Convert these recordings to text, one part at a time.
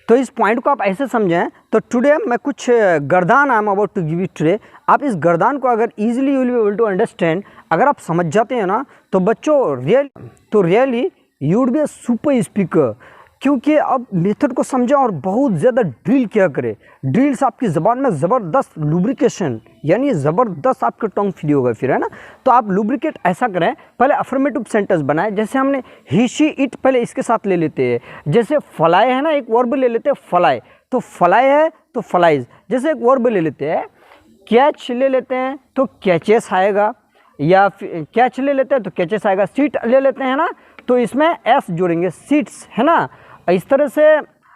तो इस पॉइंट को आप ऐसे समझें। तो टुडे मैं कुछ गर्दान I am about to give you today. आप इस गर्दान को अगर easily you will be able to understand, अगर आप समझ जाते हैं ना तो बच्चों really you would be a super speaker. क्योंकि अब मेथड को समझें और बहुत ज़्यादा ड्रिल किया करें। ड्रिल से आपकी ज़बान में ज़बरदस्त लुब्रिकेशन, यानी ज़बरदस्त आपका टंग फ्री होगा फिर, है ना। तो आप लुब्रिकेट ऐसा करें, पहले अफर्मेटिव सेंटेंस बनाएं। जैसे हमने ही शी इट पहले इसके साथ ले लेते हैं। जैसे फलाए है ना, एक वर्ब ले लेते हैं फलाए, तो फलाए है तो फलाइज। जैसे एक वर्ब ले लेते हैं कैच ले लेते हैं तो कैचेस आएगा, या फिर कैच ले लेते हैं तो कैचेस आएगा। सीट ले लेते हैं ना तो इसमें एस जोड़ेंगे, सीट्स, है ना। इस तरह से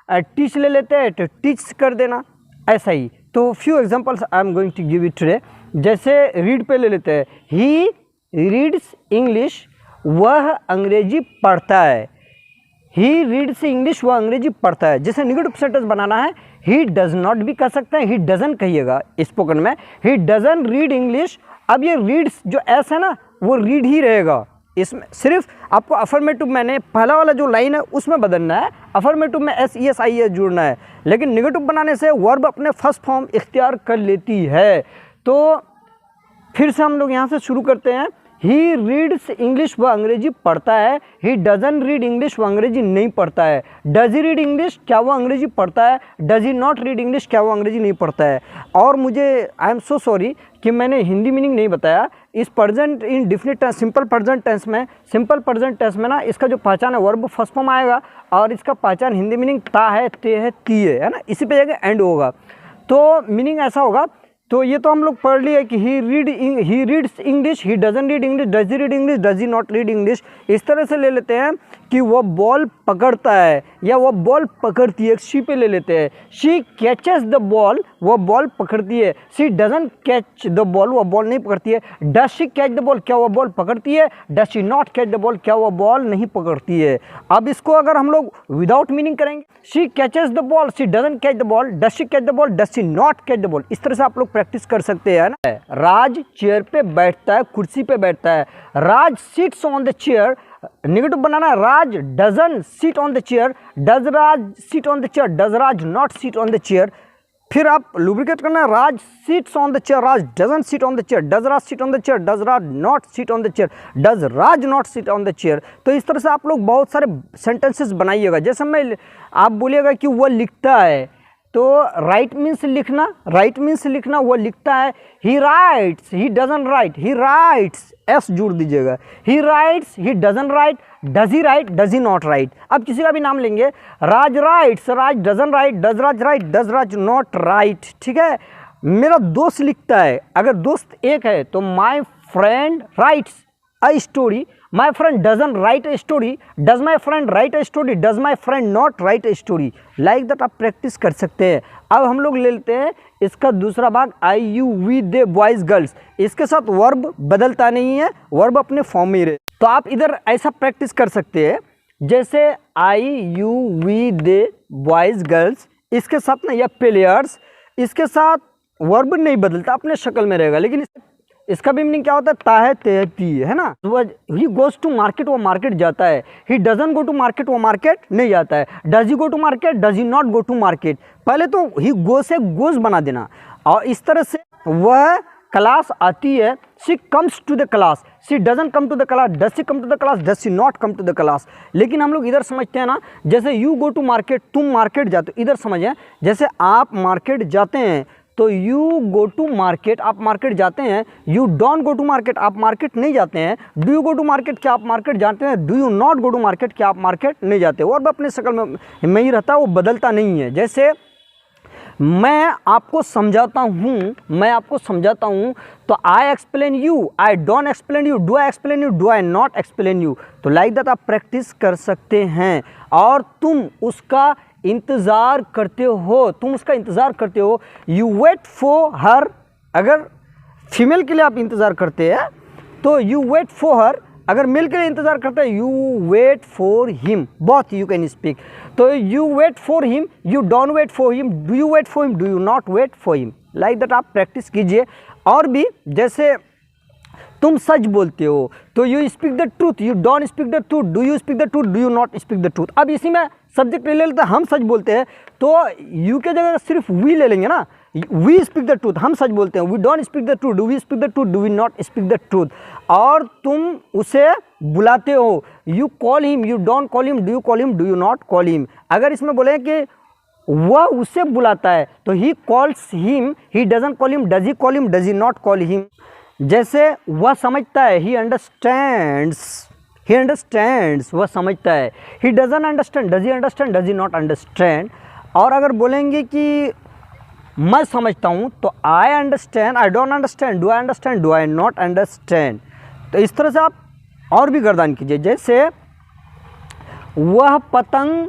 टीच ले लेते हैं तो टीच कर देना, ऐसा ही। तो few examples I am going to give it today. जैसे रीड पे ले लेते हैं, ही रीड्स इंग्लिश, वह अंग्रेजी पढ़ता है। ही रीड्स इंग्लिश, वह अंग्रेजी पढ़ता है। जैसे निगेटिव सेंटेंस बनाना है, ही डज नॉट भी कर सकते हैं, ही डजन कहिएगा स्पोकन में, ही डजन रीड इंग्लिश। अब ये रीड्स जो एस है ना वो रीड ही रहेगा, इसमें सिर्फ आपको अफर्मेटिव मैंने पहला वाला जो लाइन है उसमें बदलना है, अफर्मेटिव में S E S I S जुड़ना है। लेकिन निगेटिव बनाने से वर्ब अपने फर्स्ट फॉर्म इख्तियार कर लेती है। तो फिर से हम लोग यहाँ से शुरू करते हैं। ही रीड्स इंग्लिश, वह अंग्रेजी पढ़ता है। ही डजन रीड इंग्लिश, वह अंग्रेजी नहीं पढ़ता है। डज ही रीड इंग्लिश, क्या वो अंग्रेजी पढ़ता है। Does he not read English, क्या वो अंग्रेजी नहीं पढ़ता है। और मुझे आई एम सो सॉरी कि मैंने हिंदी मीनिंग नहीं बताया। इस present indefinite tense, simple present tense में ना इसका जो पहचान है वर्ब फर्स्ट फॉर्म आएगा, और इसका पहचान हिंदी मीनिंग ता है, ते है, ती है ना, इसी पे जगह एंड होगा। तो मीनिंग ऐसा होगा। तो ये तो हम लोग पढ़ लिए कि he reads English, he doesn't read English, does he read English, does he not read English. इस तरह से ले लेते हैं कि वह बॉल पकड़ता है या वह बॉल पकड़ती है। शी पे ले लेते हैं, शी कैचेस द बॉल, वह बॉल पकड़ती है। She doesn't catch the ball, वह बॉल नहीं पकड़ती है। Does she catch the ball, क्या वह बॉल पकड़ती है। Does she not catch the ball, क्या वह बॉल नहीं पकड़ती है। अब इसको अगर हम लोग विदाउट मीनिंग करेंगे, she catches the ball, she doesn't catch the ball, does she catch the ball, does she not catch the ball. इस तरह से आप लोग प्रैक्टिस कर सकते हैं ना। राज चेयर पे बैठता है, कुर्सी पे बैठता है। Raj sits on the chair, negative बनाना, Raj doesn't sit on the chair, does Raj sit on the chair, does Raj not sit on the chair. फिर आप लुब्रिकेट करना, Raj sits on the chair, Raj doesn't sit on the chair, does Raj sit on the chair, does Raj not sit on the chair, does Raj not sit on the chair. तो इस तरह से आप लोग बहुत सारे सेंटेंसेस बनाइएगा। जैसे मैं आप बोलिएगा कि वह लिखता है, तो राइट मीन्स लिखना, राइट मीन्स लिखना, वो लिखता है। He writes, he doesn't write, he writes, s जोड़ दीजिएगा। He writes, he doesn't write, does he write, does he not write. अब किसी का भी नाम लेंगे, Raj writes, Raj doesn't write, does Raj write, does Raj not write. ठीक है। मेरा दोस्त लिखता है, अगर दोस्त एक है तो my friend writes a story, my friend doesn't write a story, does my friend write a story, does my friend not write a story. Like that आप प्रैक्टिस कर सकते हैं। अब हम लोग ले लेते हैं इसका दूसरा भाग, I you we they boys girls. इसके साथ वर्ब बदलता नहीं है, वर्ब अपने फॉर्म में ही रहे। तो आप इधर ऐसा प्रैक्टिस कर सकते हैं, जैसे I you we they boys girls, इसके साथ ना या प्लेयर्स, इसके साथ वर्ब नहीं बदलता, अपने शक्ल में रहेगा। लेकिन इसका भी मीनिंग क्या होता है, ता है, ते है, ती है ना। ही गोज टू मार्केट, वो मार्केट जाता है। He doesn't go to market, वो मार्केट नहीं जाता है। Does he go to market, does he not go to market. पहले तो ही गो से गोज बना देना, और इस तरह से वह क्लास आती है। She comes to the class, she doesn't come to the class, does she come to the class, does she not come to the class. लेकिन हम लोग इधर समझते हैं ना, जैसे यू गो टू मार्केट, तुम मार्केट जाते हो, इधर समझें जैसे आप मार्केट जाते हैं तो यू गो टू मार्केट, आप मार्केट जाते हैं। You don't go to market, आप मार्केट नहीं जाते हैं। Do you go to market, क्या आप मार्केट जाते हैं। Do you not go to market, क्या आप मार्केट नहीं जाते। और अपने शक्ल में ही रहता है, वो बदलता नहीं है। जैसे मैं आपको समझाता हूँ, तो I explain you, I don't explain you, do I explain you, do I not explain you. तो लाइक दैट आप प्रैक्टिस कर सकते हैं। और तुम उसका इंतज़ार करते हो, यू वेट फॉर हर। अगर फीमेल के लिए आप इंतज़ार करते हैं तो यू वेट फॉर हर, अगर मेल के लिए इंतज़ार करते हैं यू वेट फॉर हिम। बहुत यू कैन स्पीक। तो you wait for him, you don't wait for him, do you wait for him, do you not wait for him. Like that आप practice कीजिए। और भी जैसे तुम सच बोलते हो तो you speak the truth, you don't speak the truth, do you speak the truth, do you not speak the truth. अब इसी में सब्जेक्ट ले लेते हैं, हम सच बोलते हैं, तो यू के जगह सिर्फ वी ले लेंगे ना, वी स्पीक द ट्रूथ, हम सच बोलते हैं, we don't speak the truth, do we speak the truth, do we not speak the truth. और तुम उसे बुलाते हो, you call him, you don't call him, do you call him, do you not call him. अगर इसमें बोले कि वह उसे बुलाता है तो he calls him, he doesn't call him, does he call him, does he not call him. जैसे वह समझता है, ही अंडरस्टैंड्स, ही अंडरस्टैंड्स, वह समझता है, he doesn't understand, does he understand, does he not understand. और अगर बोलेंगे कि मैं समझता हूँ तो I understand, I don't understand, do I understand, do I not understand. तो इस तरह से आप और भी गर्दान कीजिए। जैसे वह पतंग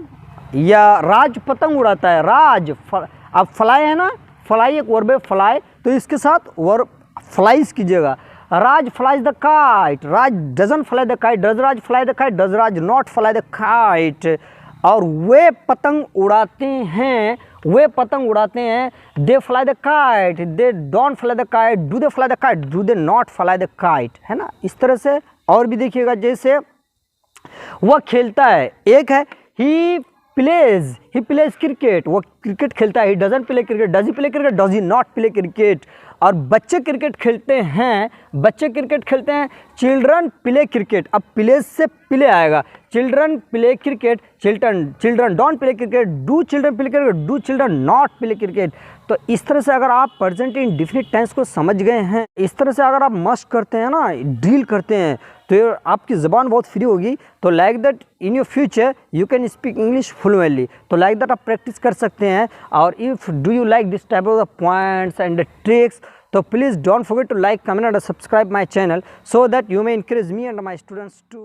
या राज पतंग उड़ाता है, राज अब फ्लाई है ना, फ्लाई एक वर्ब है, फ्लाई, तो इसके साथ वर्ब फ्लाइज कीजिएगा। Raj flies the kite, Raj doesn't fly the kite, does Raj fly the kite, does Raj not fly the kite. और वे पतंग उड़ाते हैं, वे पतंग उड़ाते हैं, they fly the kite, they don't fly the kite, do they fly the kite, do they not fly the kite, है ना। इस तरह से और भी देखिएगा। जैसे वह खेलता है, एक है ही प्लेज क्रिकेट, वो क्रिकेट खेलता है, he doesn't play cricket, does he play cricket, does he not play cricket. और बच्चे क्रिकेट खेलते हैं, बच्चे क्रिकेट खेलते हैं, चिल्ड्रन प्ले क्रिकेट, अब प्ले से प्ले आएगा, children play cricket, children don't play cricket, do children play cricket, do children not play cricket. तो इस तरह से अगर आप प्रेजेंट इंडेफिनिट टेंस को समझ गए हैं, इस तरह से अगर आप मस्ट करते हैं ना, डील करते हैं, तो आपकी ज़बान बहुत फ्री होगी। तो like that in your future you can speak English fluently. तो लाइक दैट आप प्रैक्टिस कर सकते हैं। और if do you like this type of the points and the tricks, तो please don't forget to like, comment and subscribe my channel so that you may encourage me and my students to